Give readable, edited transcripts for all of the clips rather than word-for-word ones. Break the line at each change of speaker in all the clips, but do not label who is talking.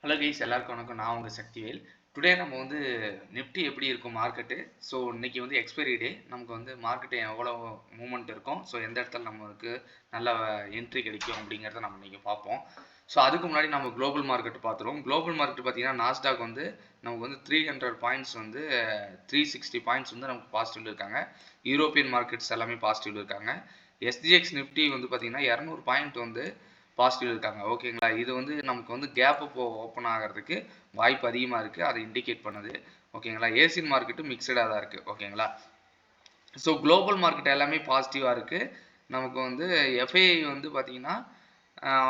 Hello guys, எல்லாருக்கும் வணக்கம். நான் உங்கள் சக்திவேல். டுடே நம்ம வந்து நிஃப்டி எப்படி இருக்கும் மார்க்கெட்டு. ஸோ இன்னைக்கு வந்து எக்ஸ்பைரி டே. நமக்கு வந்து மார்க்கெட்டு எவ்வளோ மூவ்மெண்ட் இருக்கும், ஸோ எந்த இடத்துல நம்மளுக்கு நல்ல என்ட்ரி கிடைக்கும் அப்படிங்கிறத நம்ம இன்னைக்கு பார்ப்போம். ஸோ அதுக்கு முன்னாடி நம்ம குளோபல் மார்க்கெட் பார்த்துருவோம். குளோபல் மார்க்கெட் பார்த்தீங்கன்னா நாஸ்டாக் வந்து நமக்கு வந்து 300 பாயிண்ட்ஸ் வந்து 360 பாயிண்ட்ஸ் வந்து நமக்கு பாசிட்டிவ் இருக்காங்க. யூரோப்பியன் மார்க்கெட்ஸ் எல்லாமே பாசிட்டிவ் இருக்காங்க. எஸ்ஜிஎக்ஸ் நிஃப்டி வந்து பார்த்தீங்கன்னா 200 பாயிண்ட் வந்து பாசிட்டிவ் இருக்காங்க. ஓகேங்களா, இது வந்து நமக்கு வந்து கேப் இப்போ ஓப்பன் ஆகிறதுக்கு வாய்ப்பு அதிகமாக இருக்குது, அதை இண்டிகேட் பண்ணுது. ஓகேங்களா, ஏசியன் மார்க்கெட்டு மிக்சடாக தான் இருக்குது. ஓகேங்களா, ஸோ குளோபல் மார்க்கெட் எல்லாமே பாசிட்டிவாக இருக்குது. நமக்கு வந்து எஃப்ஐஐ வந்து பார்த்தீங்கன்னா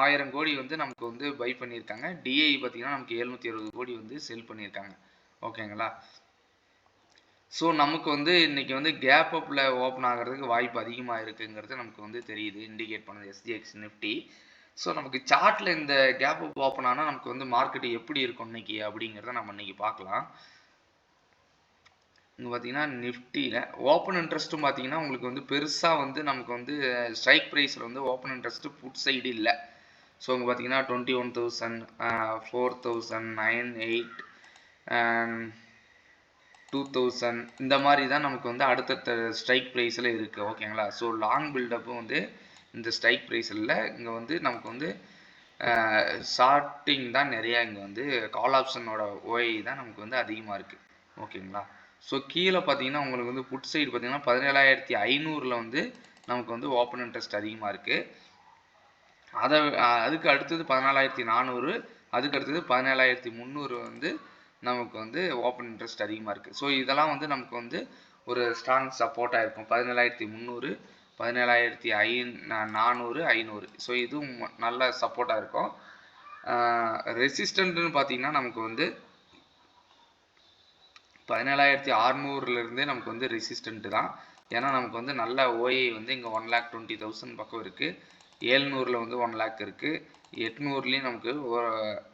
1000 கோடி வந்து நமக்கு வந்து பை பண்ணியிருக்காங்க. டிஐ பார்த்தீங்கன்னா நமக்கு 760 கோடி வந்து செல் பண்ணியிருக்காங்க. ஓகேங்களா, ஸோ நமக்கு வந்து இன்றைக்கி வந்து கேப் அப்பில் ஓப்பன் ஆகிறதுக்கு வாய்ப்பு அதிகமாக இருக்குங்கிறது நமக்கு வந்து தெரியுது, இண்டிகேட் பண்ணுது எஸ்ஜிஎக்ஸ் நிஃப்டி. ஸோ நமக்கு சார்ட்டில் இந்த கேப் அப் ஓப்பன் ஆனால் நமக்கு வந்து மார்க்கெட்டு எப்படி இருக்கும் இன்னைக்கு அப்படிங்கிறத நம்ம இன்னைக்கு பார்க்கலாம். இங்கே பார்த்தீங்கன்னா நிஃப்டியில் ஓப்பன் இன்ட்ரெஸ்ட்டும் பார்த்தீங்கன்னா உங்களுக்கு வந்து பெருசாக வந்து நமக்கு வந்து ஸ்ட்ரைக் ப்ரைஸில் வந்து ஓப்பன் இன்ட்ரெஸ்ட்டு புட் சைடு இல்லை. ஸோ இங்கே பார்த்தீங்கன்னா 21,000, 4,000, 9,800, 2,000 இந்த மாதிரி தான் நமக்கு வந்து அடுத்தடுத்த ஸ்ட்ரைக் ப்ரைஸில் இருக்குது. ஓகேங்களா, ஸோ லாங் பில்டப்பும் வந்து இந்த ஸ்ட்ரைக் ப்ரைஸில் இங்கே வந்து நமக்கு வந்து ஷார்ட்டிங் தான் நிறையா. இங்கே வந்து கால் ஆப்ஷனோட ஓஐ தான் நமக்கு வந்து அதிகமாக இருக்குது. ஓகேங்களா, ஸோ கீழே பார்த்தீங்கன்னா உங்களுக்கு வந்து புட் சைடு பார்த்தீங்கன்னா 17,500 வந்து நமக்கு வந்து ஓப்பன் இன்ட்ரெஸ்ட் அதிகமாக இருக்குது. அதுக்கு அடுத்தது 14,400, அதுக்கு அடுத்தது 17,300 வந்து நமக்கு வந்து ஓப்பன் இன்ட்ரெஸ்ட் அதிகமாக இருக்குது. ஸோ இதெல்லாம் வந்து நமக்கு வந்து ஒரு ஸ்ட்ராங் சப்போர்ட்டாக இருக்கும். 17,300, 17,400, 500. ஸோ இதுவும் நல்ல சப்போர்ட்டாக இருக்கும். ரெசிஸ்டன்ட்னு பார்த்தீங்கன்னா நமக்கு வந்து 17,600 நமக்கு வந்து ரெசிஸ்டன்ட் தான். ஏன்னா நமக்கு வந்து நல்ல ஓஏ வந்து இங்கே 1,20,000 பக்கம் இருக்குது. 700 வந்து 1 லேக் இருக்குது. 800 நமக்கு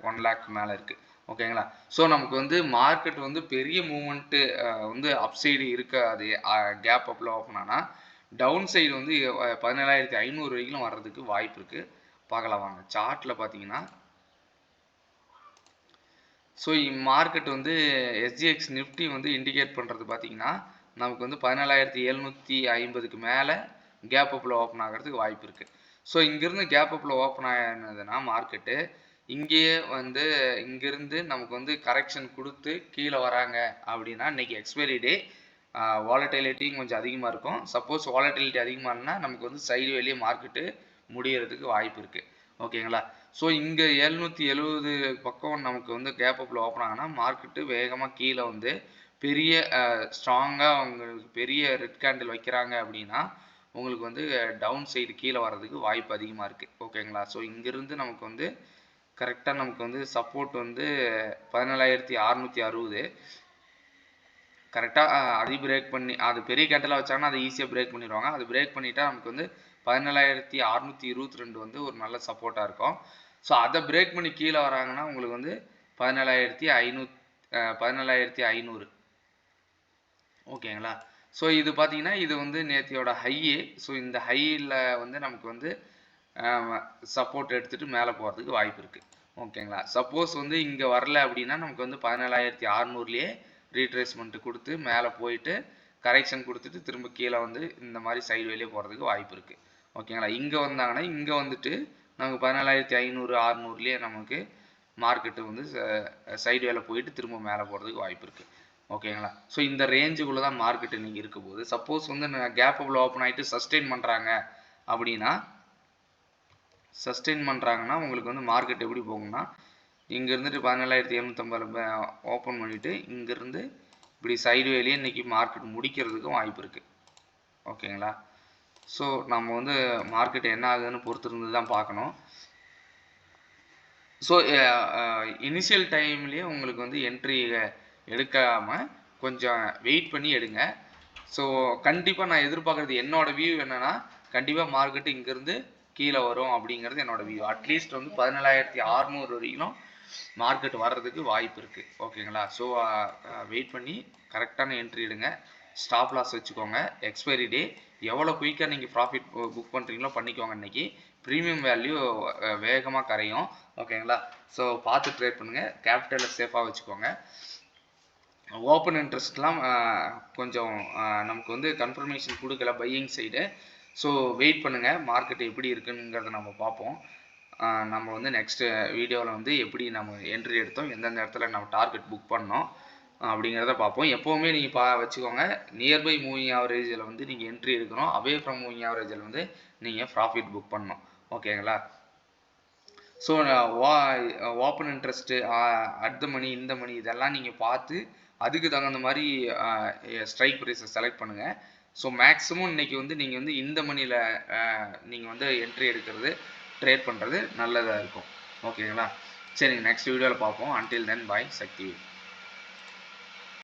1 லேக் மேலே இருக்குது. ஓகேங்களா, ஸோ நமக்கு வந்து மார்க்கெட் வந்து பெரிய மூவ்மெண்ட்டு வந்து அப் சைடு இருக்காது. கேப் அப்பில் ஓப்பன் ஆனால் டவுன் சைடு வந்து 17,500 வரைக்கும் வர்றதுக்கு வாய்ப்பு இருக்குது. பார்க்கலாம் வாங்க. சார்ட்டில் பார்த்தீங்கன்னா ஸோ மார்க்கெட் வந்து எஸ்ஜிஎக்ஸ் நிஃப்டி வந்து இண்டிகேட் பண்ணுறது பார்த்தீங்கன்னா நமக்கு வந்து 17,750க்கு மேலே கேப் அப்பில் ஓப்பன் ஆகிறதுக்கு வாய்ப்பு இருக்குது. ஸோ இங்கேருந்து கேப் அப்பில் ஓப்பன் ஆனதுன்னா மார்க்கெட்டு இங்கேயே வந்து இங்கேருந்து நமக்கு வந்து கரெக்ஷன் கொடுத்து கீழே வராங்க அப்படின்னா இன்றைக்கி எக்ஸ்பைரி டே, வாலட்டிலிட்டியும் கொஞ்சம் அதிகமாக இருக்கும். சப்போஸ் வாலட்டிலிட்டி அதிகமாக இருந்தால் நமக்கு வந்து சைடு வெளியே மார்க்கெட்டு முடியறதுக்கு வாய்ப்பு இருக்குது. ஓகேங்களா, ஸோ இங்கே 770 பக்கம் நமக்கு வந்து கேப் அப்பில் ஓப்பன் ஆகினா மார்க்கெட்டு வேகமாக கீழே வந்து பெரிய ஸ்ட்ராங்காக உங்களுக்கு பெரிய ரெட் கேண்டில் வைக்கிறாங்க அப்படின்னா உங்களுக்கு வந்து டவுன் சைடு கீழே வர்றதுக்கு வாய்ப்பு அதிகமாக இருக்குது. ஓகேங்களா, ஸோ இங்கேருந்து நமக்கு வந்து கரெக்டாக நமக்கு வந்து சப்போர்ட் வந்து 17,660 கரெக்டாக அதை பிரேக் பண்ணி, அது பெரிய கேண்டலாக வச்சாங்கன்னா அதை ஈஸியாக பிரேக் பண்ணிடுவாங்க. அது பிரேக் பண்ணிட்டா நமக்கு வந்து 17,622 வந்து ஒரு நல்ல சப்போர்ட்டாக இருக்கும். ஸோ அதை பிரேக் பண்ணி கீழே வராங்கன்னா உங்களுக்கு வந்து 17,500. ஓகேங்களா, ஸோ இது பார்த்தீங்கன்னா இது வந்து நேத்தியோட ஹையே. ஸோ இந்த ஹையில் வந்து நமக்கு வந்து சப்போர்ட் எடுத்துகிட்டு மேலே போகிறதுக்கு வாய்ப்பு இருக்குது. ஓகேங்களா, சப்போஸ் வந்து இங்கே வரல அப்படின்னா நமக்கு வந்து 17,600லேயே ரீட்ரேஸ்மெண்ட்டு கொடுத்து மேலே போயிட்டு கரெக்ஷன் கொடுத்துட்டு திரும்ப கீழே வந்து இந்த மாதிரி சைடு வெளியே போகிறதுக்கு வாய்ப்பு இருக்குது. ஓகேங்களா, இங்கே வந்தாங்கன்னா இங்கே வந்துட்டு நமக்கு 17,500, 600லேயே நமக்கு மார்க்கெட்டு வந்து சைடு வேலை போயிட்டு திரும்ப மேலே போகிறதுக்கு வாய்ப்பு இருக்குது. ஓகேங்களா, ஸோ இந்த ரேஞ்சுக்குள்ளே தான் மார்க்கெட் இன்றைக்கி இருக்க போகுது. சப்போஸ் வந்து கேப் அப்பில் ஓப்பன் ஆகிட்டு சஸ்டெயின் பண்ணுறாங்க அப்படின்னா உங்களுக்கு வந்து மார்க்கெட் எப்படி போகும்னா இங்கே இருந்துட்டு 17,750 ஓப்பன் பண்ணிவிட்டு இங்கேருந்து இப்படி சைடு வேலையே இன்றைக்கி மார்க்கெட் முடிக்கிறதுக்கும் வாய்ப்பு இருக்குது. ஓகேங்களா, ஸோ நம்ம வந்து மார்க்கெட் என்ன ஆகுதுன்னு பொறுத்திருந்து தான் பார்க்கணும். ஸோ இனிஷியல் டைம்லேயே உங்களுக்கு வந்து என்ட்ரி எடுக்காமல் கொஞ்சம் வெயிட் பண்ணி எடுங்க. ஸோ கண்டிப்பாக நான் எதிர்பார்க்குறது, என்னோடய வியூ என்னென்னா கண்டிப்பாக மார்க்கெட்டு இங்கேருந்து கீழே வரும் அப்படிங்கிறது என்னோடய வியூ. அட்லீஸ்ட் வந்து 17,600 வரைக்கும் மார்க்கெட் வர்றதுக்கு வாய்ப்பு இருக்குது. ஓகேங்களா, ஸோ வெயிட் பண்ணி கரெக்டான என்ட்ரி எடுங்க. ஸ்டாப் லாஸ் வச்சுக்கோங்க. எக்ஸ்பைரி டே எவ்வளோ குயிக்காக நீங்கள் ப்ராஃபிட் புக் பண்ணுறீங்களோ பண்ணிக்கோங்க. இன்றைக்கி ப்ரீமியம் வேல்யூ வேகமாக கரையும். ஓகேங்களா? ஸோ பார்த்து ட்ரேட் பண்ணுங்கள், கேபிட்டலை சேஃபாக வச்சுக்கோங்க. ஓப்பன் இன்ட்ரெஸ்ட்லாம் கொஞ்சம் நமக்கு வந்து கன்ஃபர்மேஷன் கொடுக்கல பையிங் சைடு. ஸோ வெயிட் பண்ணுங்கள், மார்க்கெட் எப்படி இருக்குங்கிறத நம்ம பார்ப்போம். நம்ம வந்து நெக்ஸ்ட் வீடியோவில் வந்து எப்படி நம்ம என்ட்ரி எடுத்தோம், எந்தெந்த இடத்துல நம்ம டார்கெட் புக் பண்ணோம் அப்படிங்கிறத பார்ப்போம். எப்போவுமே நீங்கள் வச்சுக்கோங்க, நியர்பை மூவிங் ஆவரேஜில் வந்து நீங்கள் என்ட்ரி எடுக்கணும், அவே ஃப்ரம் மூவிங் ஆவரேஜில் வந்து நீங்கள் ப்ராஃபிட் புக் பண்ணணும். ஓகேங்களா? So open interest, at the money, இந்த மணி இதெல்லாம் நீங்கள் பார்த்து அதுக்கு தகுந்த மாதிரி ஸ்ட்ரைக் ப்ரைஸை செலக்ட் பண்ணுங்கள். ஸோ மேக்ஸிமம் இன்றைக்கி வந்து நீங்கள் வந்து இந்த மணியில் நீங்கள் வந்து என்ட்ரி எடுக்கிறது, ட்ரேட் பண்ணுறது நல்லதாக இருக்கும். ஓகேங்களா? சரி, நெக்ஸ்ட் வீடியோவில் பார்ப்போம். அன்டில் தென் பாய், சக்தி.